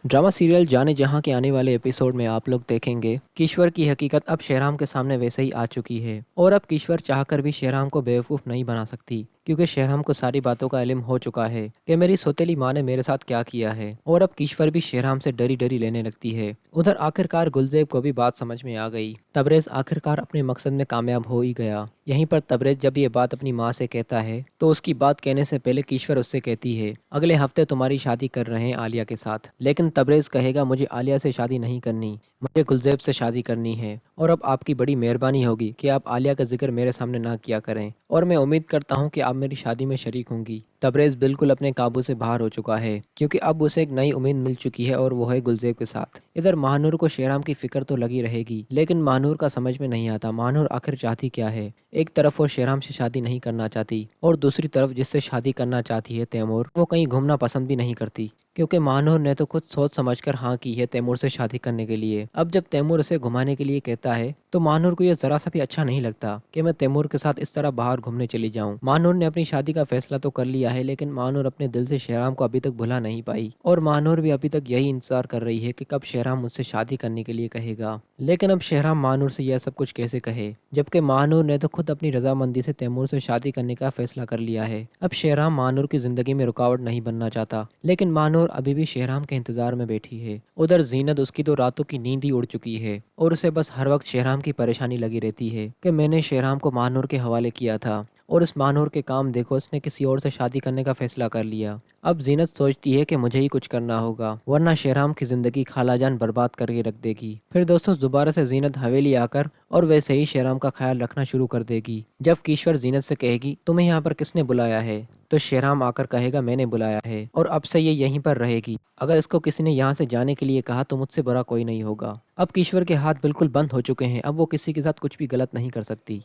Drama serial जाने जहाँ के आने वाले एपिसोड में आप लोग देखेंगे किश्वर की हकीकत अब शेहराम के सामने वैसे ही आ चुकी है और अब किश्वर चाहकर भी शेहराम को बेवकूफ़ नहीं बना सकती क्योंकि शेहराम को सारी बातों का इल्म हो चुका है कि मेरी सौतेली माँ ने मेरे साथ क्या किया है। और अब किश्वर भी शेहराम से डरी डरी लेने लगती है। उधर आखिरकार गुलजेब को भी बात समझ में आ गई। तबरेज आखिरकार अपने मकसद में कामयाब हो ही गया। यहीं पर तबरेज जब ये बात अपनी माँ से कहता है तो उसकी बात कहने से पहले किश्वर उससे कहती है, अगले हफ्ते तुम्हारी शादी कर रहे हैं आलिया के साथ। लेकिन तबरेज कहेगा, मुझे आलिया से शादी नहीं करनी, मुझे गुलजेब से शादी करनी है। और अब आपकी बड़ी मेहरबानी होगी कि आप आलिया का जिक्र मेरे सामने ना किया करें और मैं उम्मीद करता हूँ कि आप मेरी शादी में शरीक होंगी। तबरेज बिल्कुल अपने काबू से बाहर हो चुका है क्योंकि अब उसे एक नई उम्मीद मिल चुकी है और वो है गुलजेब के साथ। इधर महानूर को शेहराम की फिक्र तो लगी रहेगी लेकिन महानूर का समझ में नहीं आता महानूर आखिर चाहती क्या है। एक तरफ वो शेहराम से शादी नहीं करना चाहती और दूसरी तरफ जिससे शादी करना चाहती है तैमूर, वो कहीं घूमना पसंद भी नहीं करती क्योंकि महानूर ने तो खुद सोच समझकर हाँ की है तैमूर से शादी करने के लिए। अब जब तैमूर उसे घुमाने के लिए कहता है तो महानूर को यह जरा सा भी अच्छा नहीं लगता कि मैं तैमूर के साथ इस तरह बाहर घूमने चली जाऊं। महानूर ने अपनी शादी का फैसला तो कर लिया है लेकिन महानूर अपने दिल से शेहराम को अभी तक भुला नहीं पाई और महानूर भी अभी तक यही इंतजार कर रही है कि कब शेहराम मुझसे शादी करने के लिए कहेगा। लेकिन अब शेहराम महानूर से यह सब कुछ कैसे कहे जबकि महानूर ने तो खुद अपनी रजामंदी से तैमूर से शादी करने का फैसला कर लिया है। अब शेहराम महानूर की जिंदगी में रुकावट नहीं बनना चाहता लेकिन महानूर अभी भी शेहराम के इंतजार में बैठी है। उधर जीनत, उसकी तो रातों की नींद ही उड़ चुकी है और उसे बस हर वक्त शेहराम की परेशानी लगी रहती है कि मैंने शेहराम को महानूर के हवाले किया था और इस महानूर के काम देखो, उसने किसी और से शादी करने का फैसला कर लिया। अब जीनत सोचती है कि मुझे ही कुछ करना होगा वरना शेहराम की जिंदगी खालाजान बर्बाद करके रख देगी। फिर दोस्तों दोबारा से जीनत हवेली आकर और वैसे ही शेहराम का ख्याल रखना शुरू कर देगी। जब किश्वर जीनत से कहेगी तुम्हें यहाँ पर किसने बुलाया है तो शेहराम आकर कहेगा मैंने बुलाया है और अब से ये यहीं पर रहेगी। अगर इसको किसी ने यहाँ से जाने के लिए कहा तो मुझसे बुरा कोई नहीं होगा। अब किश्वर के हाथ बिल्कुल बंद हो चुके हैं, अब वो किसी के साथ कुछ भी गलत नहीं कर सकती।